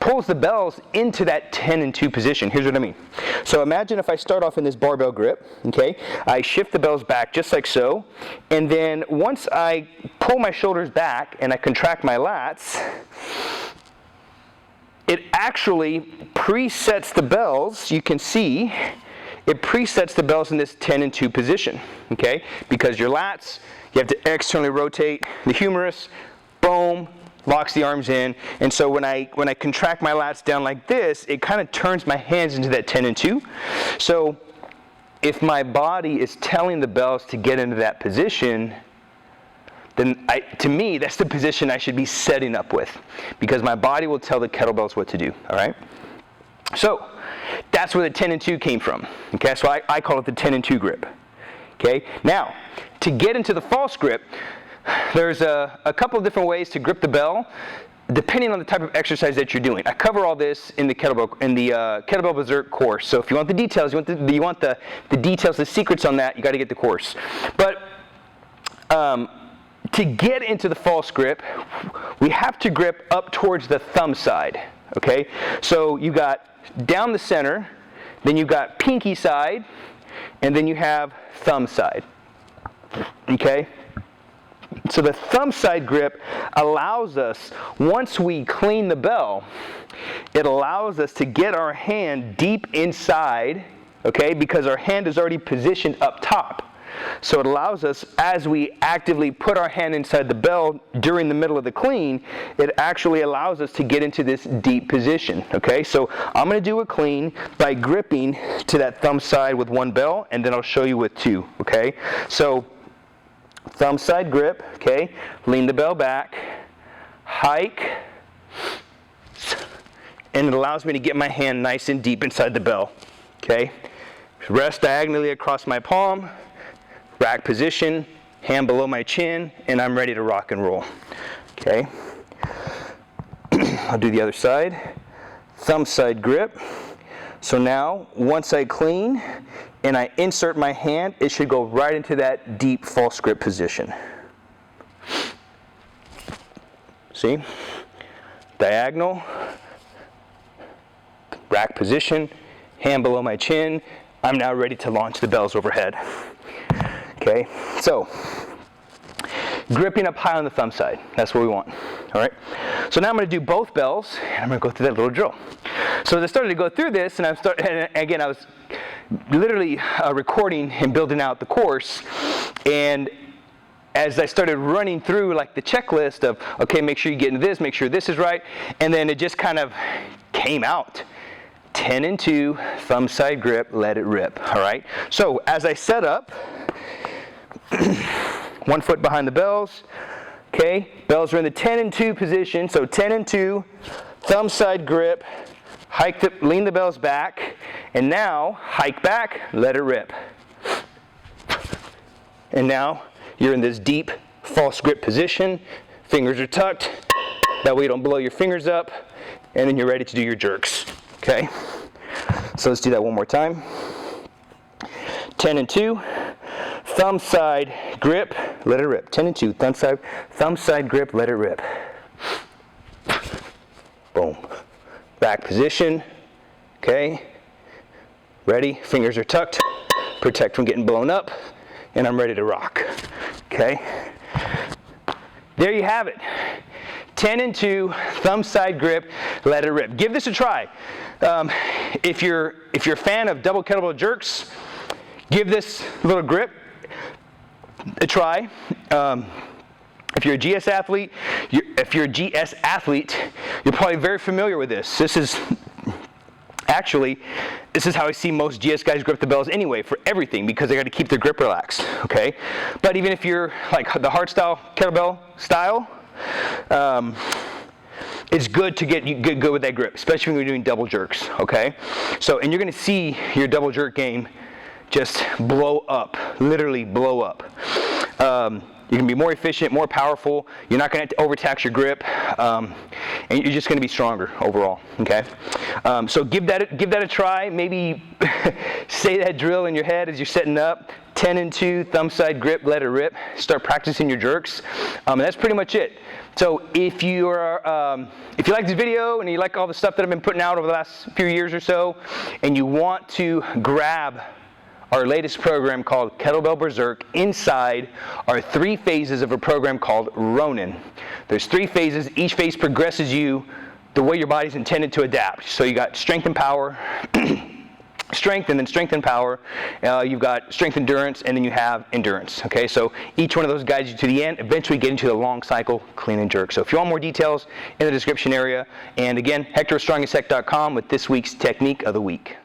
pulls the bells into that 10 and 2 position. Here's what I mean. So imagine if I start off in this barbell grip, okay? I shift the bells back just like so, and then once I pull my shoulders back and I contract my lats, it actually presets the bells. You can see it presets the bells in this 10 and 2 position, okay? Because your lats, you have to externally rotate the humerus, boom, locks the arms in. And so when I contract my lats down like this, it kind of turns my hands into that 10 and 2. So if my body is telling the bells to get into that position, then to me, that's the position I should be setting up with, because my body will tell the kettlebells what to do, all right? So that's where the 10 and 2 came from, okay? So I call it the 10 and 2 grip, okay? Now, to get into the false grip, there's a couple of different ways to grip the bell, depending on the type of exercise that you're doing. I cover all this in the Kettlebell Berserk course. So if you want the details, you want the details, the secrets on that, you got to get the course. But to get into the false grip, we have to grip up towards the thumb side, okay? So you got down the center, then you got pinky side, and then you have thumb side, okay? So the thumb side grip allows us, once we clean the bell, it allows us to get our hand deep inside, okay, because our hand is already positioned up top. So it allows us, as we actively put our hand inside the bell during the middle of the clean, it actually allows us to get into this deep position, okay? So I'm going to do a clean by gripping to that thumb side with one bell, and then I'll show you with two, okay? So thumb side grip, okay? Lean the bell back, hike, and it allows me to get my hand nice and deep inside the bell, okay? Rest diagonally across my palm, rack position, hand below my chin, and I'm ready to rock and roll, okay? I'll do the other side. Thumb side grip. So now, once I clean and I insert my hand, it should go right into that deep false grip position. See? Diagonal, rack position, hand below my chin. I'm now ready to launch the bells overhead. Okay, so gripping up high on the thumb side, that's what we want, all right? So now I'm going to do both bells, and I'm going to go through that little drill. So as I started to go through this, and again, I was literally recording and building out the course, and as I started running through like the checklist of, okay, make sure you get into this, make sure this is right, and then it just kind of came out. 10 and 2, thumb side grip, let it rip, all right? So as I set up, 1 foot behind the bells, okay? Bells are in the 10 and 2 position, so 10 and 2, thumb side grip, lean the bells back, and now hike back, let it rip. And now you're in this deep false grip position, fingers are tucked, that way you don't blow your fingers up, and then you're ready to do your jerks, okay? So let's do that one more time. 10 and 2. Thumb side grip, let it rip. 10 and 2, thumb side grip, let it rip. Boom. Back position, okay? Ready, fingers are tucked, protect from getting blown up, and I'm ready to rock, okay? There you have it. 10 and 2, thumb side grip, let it rip. Give this a try. If you're a fan of double kettlebell jerks, give this little grip a try. If you're a GS athlete, you're probably very familiar with this. This is how I see most GS guys grip the bells anyway for everything, because they got to keep their grip relaxed, okay? But even if you're like the hard style kettlebell style, it's good to get good with that grip, especially when you're doing double jerks, okay? So, and you're going to see your double jerk game just blow up, literally blow up. You can be more efficient, more powerful. You're not going to overtax your grip, and you're just going to be stronger overall. Okay, so give that a try. Maybe say that drill in your head as you're setting up. 10 10 and 2, thumb side grip, let it rip. Start practicing your jerks. And that's pretty much it. So if you like this video and you like all the stuff that I've been putting out over the last few years or so, and you want to grab our latest program called Kettlebell Berserk inside our 3 phases of a program called Ronin. There's 3 phases. Each phase progresses you the way your body's intended to adapt. So you got strength and power, strength and then strength and power. You've got strength endurance, and then you have endurance. Okay, so each one of those guides you to the end, eventually getting to the long cycle, clean and jerk. So if you want more details, in the description area. And again, 𝗤𝗏𝑠𝗏𝑒𝗏𝑆ec.com with this week's technique of the week.